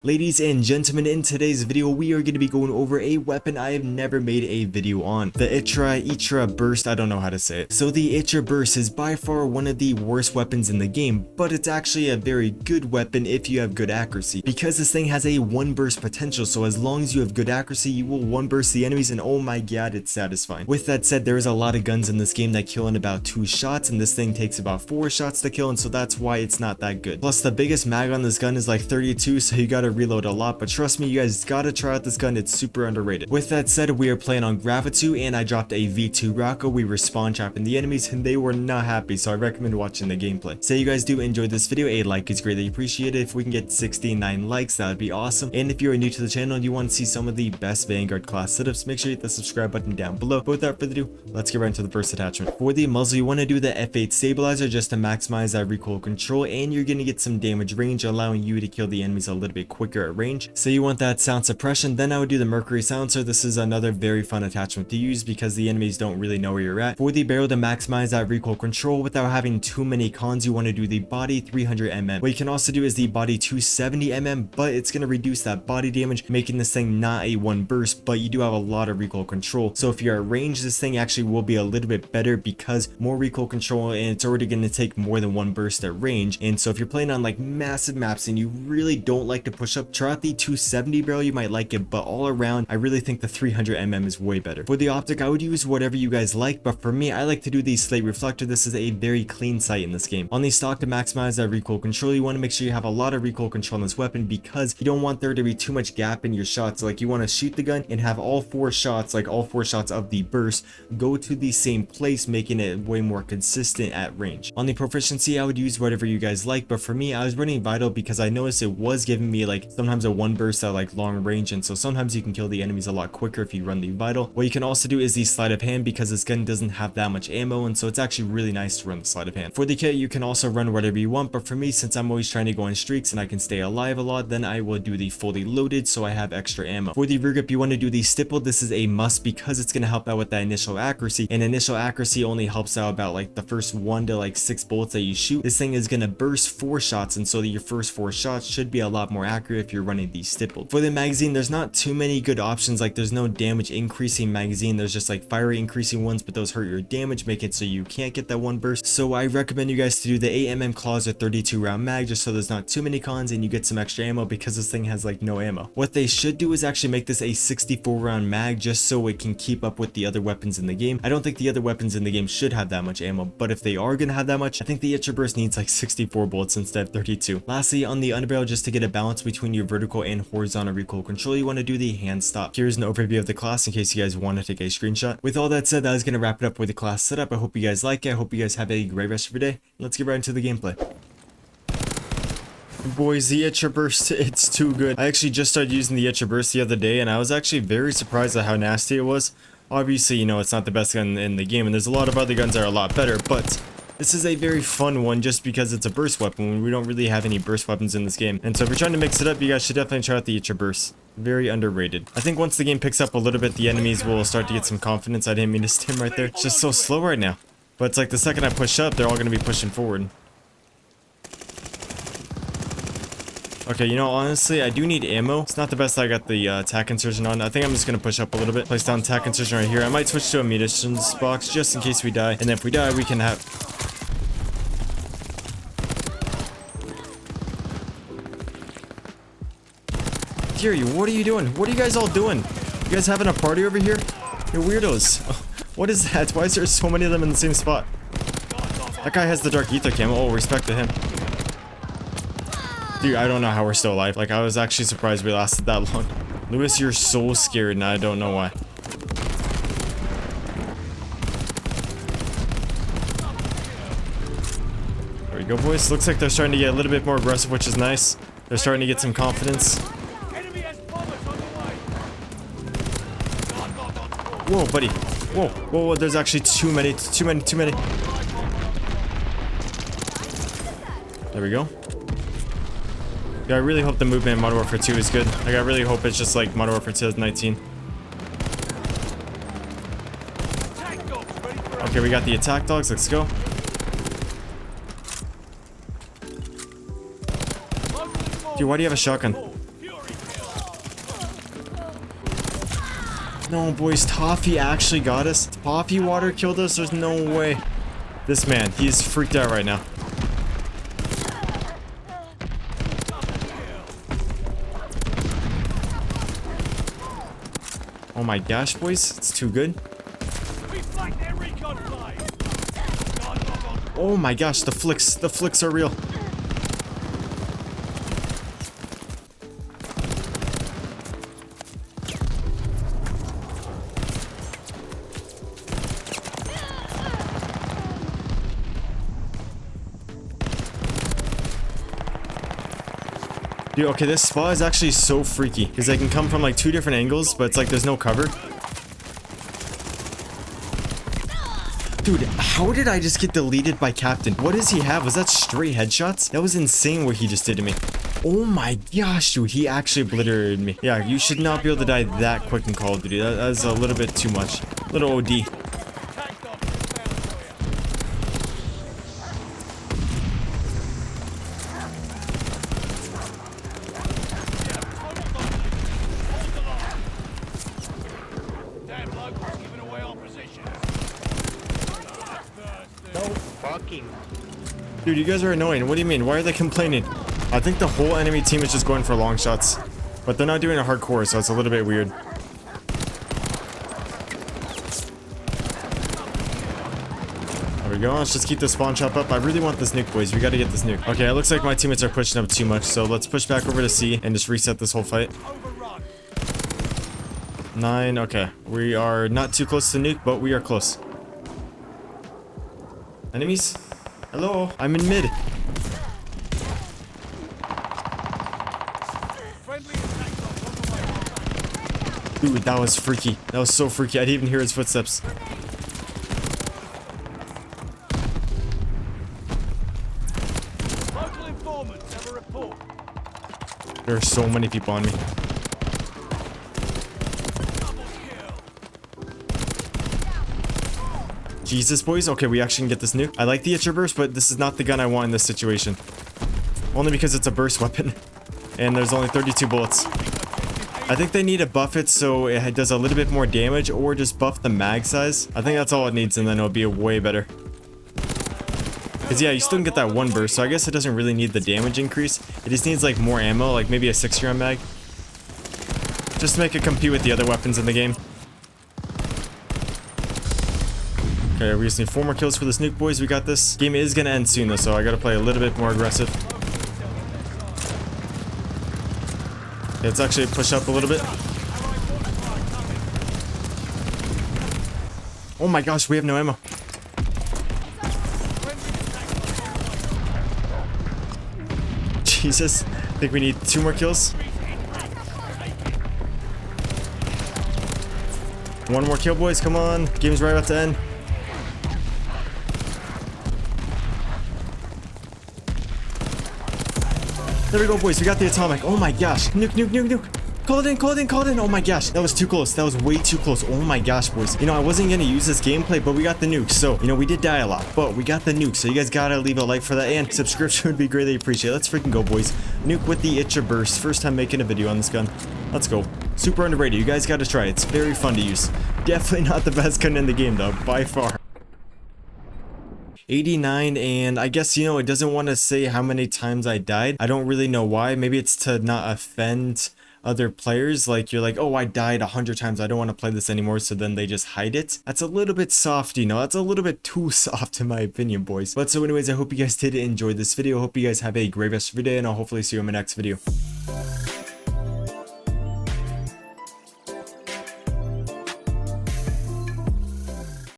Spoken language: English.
Ladies and gentlemen, in today's video, we are going to be going over a weapon I have never made a video on. The Itra burst, I don't know how to say it. So the Itra burst is by far one of the worst weapons in the game, but it's actually a very good weapon if you have good accuracy. Because this thing has a one burst potential, so as long as you have good accuracy, you will one burst the enemies, and oh my god, it's satisfying. With that said, there is a lot of guns in this game that kill in about 2 shots, and this thing takes about 4 shots to kill, and so that's why it's not that good. Plus, the biggest mag on this gun is like 32, so you gotta reload a lot, but trust me, you guys gotta try out this gun. It's super underrated. With that said, we are playing on Gravity, and I dropped a V2 Rocco. We were spawn trapping the enemies, and they were not happy, so I recommend watching the gameplay. Say you guys do enjoy this video, a like is greatly appreciated. If we can get 69 likes, that would be awesome. And if you are new to the channel and you want to see some of the best Vanguard class setups, make sure you hit the subscribe button down below. But without further ado, let's get right into the first attachment. For the muzzle, you want to do the F8 stabilizer just to maximize that recoil control, and you're going to get some damage range, allowing you to kill the enemies a little bit quicker at range. So you want that sound suppression, then I would do the Mercury silencer. This is another very fun attachment to use because the enemies don't really know where you're at. For the barrel, to maximize that recoil control without having too many cons, you want to do the body 300mm. What you can also do is the body 270mm, but it's going to reduce that body damage, making this thing not a one burst, but you do have a lot of recoil control. So if you're at range, this thing actually will be a little bit better because more recoil control, and it's already going to take more than one burst at range. And so if you're playing on like massive maps and you really don't like to push up, try out the 270 barrel. You might like it, but all around I really think the 300mm is way better. For the optic, I would use whatever you guys like, but for me, I like to do the slate reflector. This is a very clean sight in this game. On the stock, to maximize that recoil control, you want to make sure you have a lot of recoil control on this weapon because you don't want there to be too much gap in your shots. Like, you want to shoot the gun and have all 4 shots, like all 4 shots of the burst, go to the same place, making it way more consistent at range. On the proficiency, I would use whatever you guys like, but for me, I was running vital because I noticed it was giving me like sometimes a one burst at like long range, and so sometimes you can kill the enemies a lot quicker if you run the vital. What you can also do is the sleight of hand because this gun doesn't have that much ammo, and so it's actually really nice to run the sleight of hand. For the kit, you can also run whatever you want, but for me, since I'm always trying to go on streaks and I can stay alive a lot, then I will do the fully loaded so I have extra ammo. For the rear grip, you want to do the stipple. This is a must because it's going to help out with that initial accuracy, and initial accuracy only helps out about like the first 1 to like 6 bullets that you shoot. This thing is going to burst 4 shots, and so your first 4 shots should be a lot more accurate if you're running the stipple. For the magazine, there's not too many good options. Like, there's no damage increasing magazine. There's just like fire increasing ones, but those hurt your damage, make it so you can't get that one burst. So I recommend you guys to do the 8mm claws or 32 round mag, just so there's not too many cons and you get some extra ammo because this thing has like no ammo. What they should do is actually make this a 64 round mag just so it can keep up with the other weapons in the game. I don't think the other weapons in the game should have that much ammo, but if they are gonna have that much, I think the Itra burst needs like 64 bullets instead of 32. Lastly, on the underbarrel, just to get a balance between your vertical and horizontal recoil control, you want to do the hand stop. Here's an overview of the class in case you guys want to take a screenshot. With all that said, that is going to wrap it up with the class setup. I hope you guys like it. I hope you guys have a great rest of your day. Let's get right into the gameplay. Boys, the Itra burst, it's too good. I actually just started using the Itra burst the other day, and I was actually very surprised at how nasty it was. Obviously, you know, it's not the best gun in the game, and there's a lot of other guns that are a lot better, but this is a very fun one just because it's a burst weapon when we don't really have any burst weapons in this game. And so if you're trying to mix it up, you guys should definitely try out the Itra burst. Very underrated. I think once the game picks up a little bit, the enemies will start to get some confidence. I didn't mean to stim right there. It's just so slow right now. But it's like the second I push up, they're all going to be pushing forward. Okay, you know, honestly, I do need ammo. It's not the best I got the attack insertion on. I think I'm just going to push up a little bit. Place down attack insertion right here. I might switch to a munitions box just in case we die. And if we die, we can have... Fury, what are you doing? What are you guys all doing? You guys having a party over here? You're weirdos. What is that? Why is there so many of them in the same spot? That guy has the dark ether camo. Oh, respect to him. Dude, I don't know how we're still alive. Like, I was actually surprised we lasted that long. Lewis, you're so scared, and I don't know why. There we go, boys. Looks like they're starting to get a little bit more aggressive, which is nice. They're starting to get some confidence. Whoa, buddy. Whoa, whoa, whoa, there's actually too many. There we go. Yeah, I really hope the movement in Modern Warfare 2 is good. Like, I really hope it's just like Modern Warfare 2019. Okay, we got the attack dogs. Let's go. Dude, why do you have a shotgun? No, boys, Toffee actually got us. Toffee water killed us? There's no way. This man, he's freaked out right now. Oh my gosh, boys, it's too good. Oh my gosh, the flicks are real. Dude, okay, this spot is actually so freaky because I can come from like 2 different angles, but it's like there's no cover. Dude, how did I just get deleted by Captain? What does he have? Was that straight headshots? That was insane what he just did to me. Oh my gosh, dude, he actually obliterated me. Yeah, you should not be able to die that quick in Call of Duty. That is a little bit too much. Little OD. Dude, you guys are annoying. What do you mean? Why are they complaining? I think the whole enemy team is just going for long shots. But they're not doing a hardcore, so it's a little bit weird. There we go. Let's just keep the spawn trap up. I really want this nuke, boys. We gotta get this nuke. Okay, it looks like my teammates are pushing up too much, so let's push back over to C and just reset this whole fight. 9, okay. We are not too close to nuke, but we are close. Enemies? Hello? I'm in mid. Dude, that was freaky. That was so freaky. I didn't even hear his footsteps. There are so many people on me. Jesus, boys. Okay, we actually can get this nuke. I like the Itra burst, but this is not the gun I want in this situation. Only because it's a burst weapon. And there's only 32 bullets. I think they need to buff it so it does a little bit more damage, or just buff the mag size. I think that's all it needs, and then it'll be way better. Because yeah, you still can get that 1 burst, so I guess it doesn't really need the damage increase. It just needs like more ammo, like maybe a 6-round mag. Just to make it compete with the other weapons in the game. Okay, we just need 4 more kills for this nuke, boys. We got this. Game is gonna end soon though, so I gotta play a little bit more aggressive. Okay, let's actually push up a little bit. Oh my gosh, we have no ammo. Jesus, I think we need 2 more kills. 1 more kill, boys. Come on, game's right about to end. There we go, boys. We got the atomic. Oh my gosh. Nuke, nuke, nuke, nuke. Call it in, call it in, call it in. Oh my gosh. That was too close. That was way too close. Oh my gosh, boys. You know, I wasn't going to use this gameplay, but we got the nuke. So, you know, we did die a lot, but we got the nuke. So you guys got to leave a like for that, and subscription would be greatly appreciated. Let's freaking go, boys. Nuke with the Itra burst. First time making a video on this gun. Let's go. Super underrated. You guys got to try it. It's very fun to use. Definitely not the best gun in the game, though, by far. 89, and I guess, you know, it doesn't want to say how many times I died. I don't really know why. Maybe it's to not offend other players. Like, you're like, oh, I died 100 times. I don't want to play this anymore. So then they just hide it. That's a little bit soft, you know. That's a little bit too soft in my opinion, boys. But so anyways, I hope you guys did enjoy this video. I hope you guys have a great rest of your day, and I'll hopefully see you in my next video.